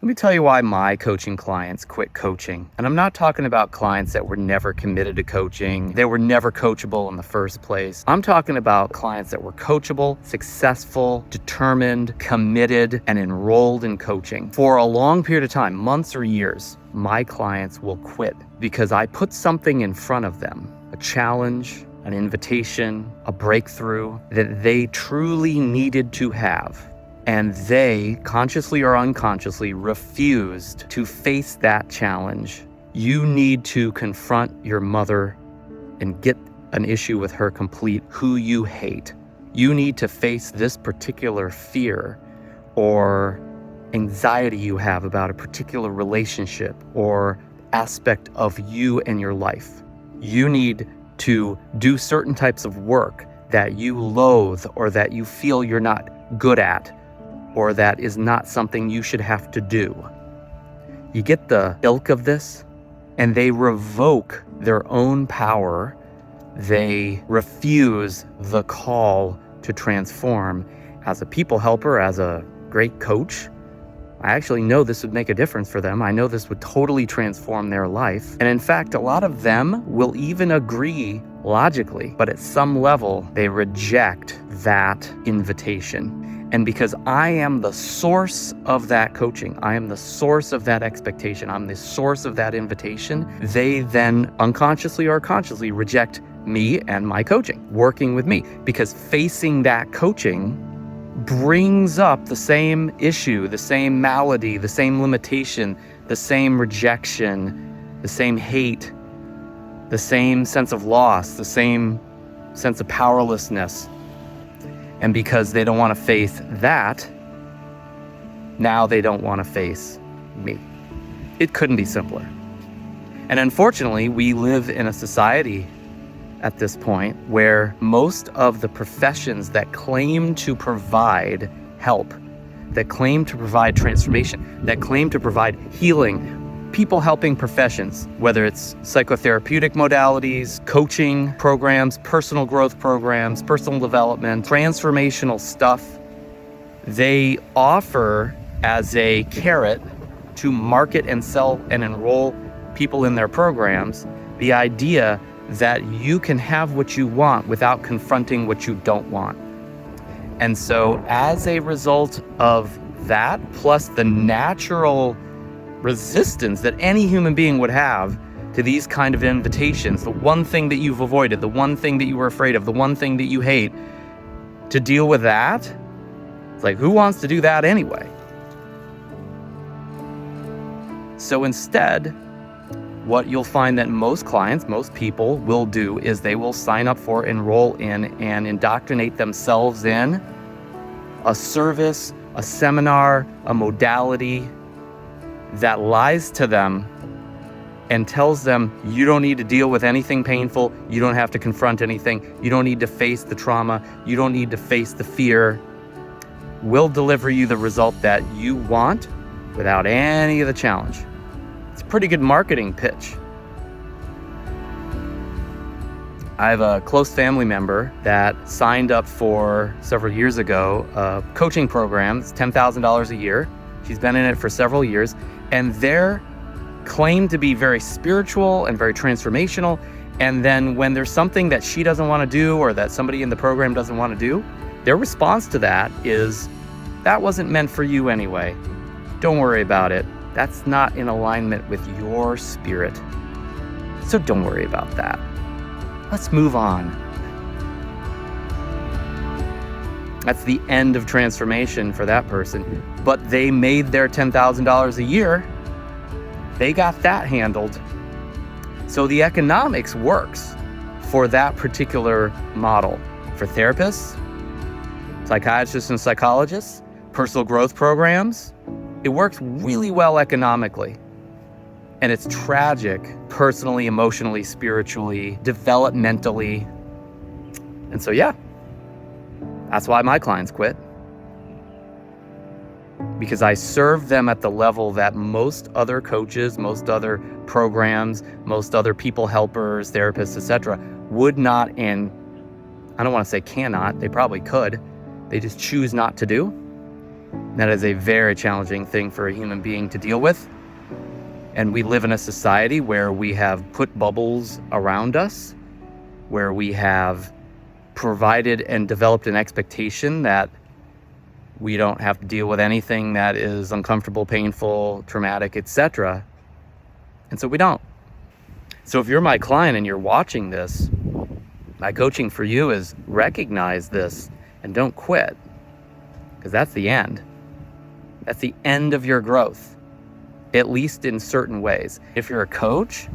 Let me tell you why my coaching clients quit coaching. And I'm not talking about clients that were never committed to coaching. They were never coachable in the first place. I'm talking about clients that were coachable, successful, determined, committed, and enrolled in coaching for a long period of time, months or years. My clients will quit because I put something in front of them, a challenge, an invitation, a breakthrough that they truly needed to have. And they, consciously or unconsciously, refused to face that challenge. You need to confront your mother and get an issue with her complete, who you hate. You need to face this particular fear or anxiety you have about a particular relationship or aspect of you and your life. You need to do certain types of work that you loathe or that you feel you're not good at, or that is not something you should have to do. You get the ilk of this? And they revoke their own power. They refuse the call to transform. As a people helper, as a great coach, I actually know this would make a difference for them. I know this would totally transform their life. And in fact, a lot of them will even agree logically, but at some level, they reject that invitation. And because I am the source of that coaching, I am the source of that expectation, I'm the source of that invitation, they then unconsciously or consciously reject me and my coaching, working with me. Because facing that coaching brings up the same issue, the same malady, the same limitation, the same rejection, the same hate, the same sense of loss, the same sense of powerlessness. And because they don't want to face that, now they don't want to face me. It couldn't be simpler. And unfortunately, we live in a society at this point where most of the professions that claim to provide help, that claim to provide transformation, that claim to provide healing, people helping professions, whether it's psychotherapeutic modalities, coaching programs, personal growth programs, personal development, transformational stuff, they offer as a carrot to market and sell and enroll people in their programs the idea that you can have what you want without confronting what you don't want. And so as a result of that, plus the natural resistance that any human being would have to these kind of invitations, the one thing that you've avoided, the one thing that you were afraid of, the one thing that you hate, to deal with that, it's like, who wants to do that anyway? So instead, what you'll find that most clients, most people will do is they will sign up for, enroll in, and indoctrinate themselves in a service, a seminar, a modality that lies to them and tells them you don't need to deal with anything painful, you don't have to confront anything, you don't need to face the trauma, you don't need to face the fear. We'll deliver you the result that you want without any of the challenge. It's a pretty good marketing pitch. I have a close family member that signed up for, several years ago, a coaching program. It's $10,000 a year. She's been in it for several years. And they're claimed to be very spiritual and very transformational. And then when there's something that she doesn't want to do or that somebody in the program doesn't want to do, their response to that is, that wasn't meant for you anyway. Don't worry about it. That's not in alignment with your spirit. So don't worry about that. Let's move on. That's the end of transformation for that person. But they made their $10,000 a year. They got that handled. So the economics works for that particular model. For therapists, psychiatrists and psychologists, personal growth programs, it works really well economically. And it's tragic personally, emotionally, spiritually, developmentally. And so, yeah, that's why my clients quit. Because I serve them at the level that most other coaches, most other programs, most other people helpers, therapists, etc. would not, and I don't want to say cannot, they probably could, they just choose not to do. That is a very challenging thing for a human being to deal with. And we live in a society where we have put bubbles around us, where we have provided and developed an expectation that we don't have to deal with anything that is uncomfortable, painful, traumatic, etc. And so we don't. So if you're my client and you're watching this, my coaching for you is recognize this and don't quit, because that's the end. That's the end of your growth, at least in certain ways. If you're a coach,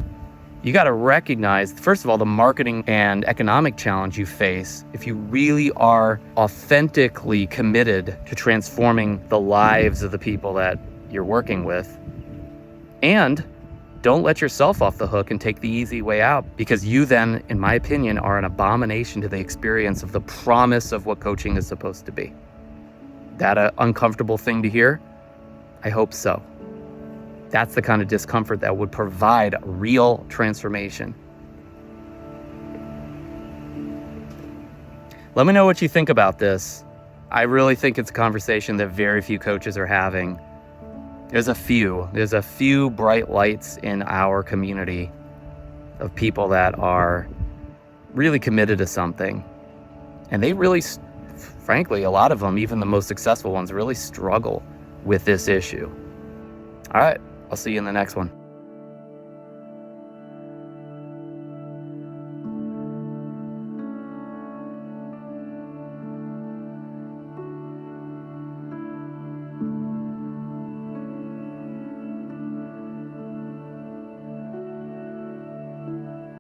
you got to recognize, first of all, the marketing and economic challenge you face if you really are authentically committed to transforming the lives of the people that you're working with. And don't let yourself off the hook and take the easy way out, because you then, in my opinion, are an abomination to the experience of the promise of what coaching is supposed to be. That an uncomfortable thing to hear? I hope so. That's the kind of discomfort that would provide real transformation. Let me know what you think about this. I really think it's a conversation that very few coaches are having. There's a few bright lights in our community of people that are really committed to something. And they really, frankly, a lot of them, even the most successful ones, really struggle with this issue. All right. I'll see you in the next one.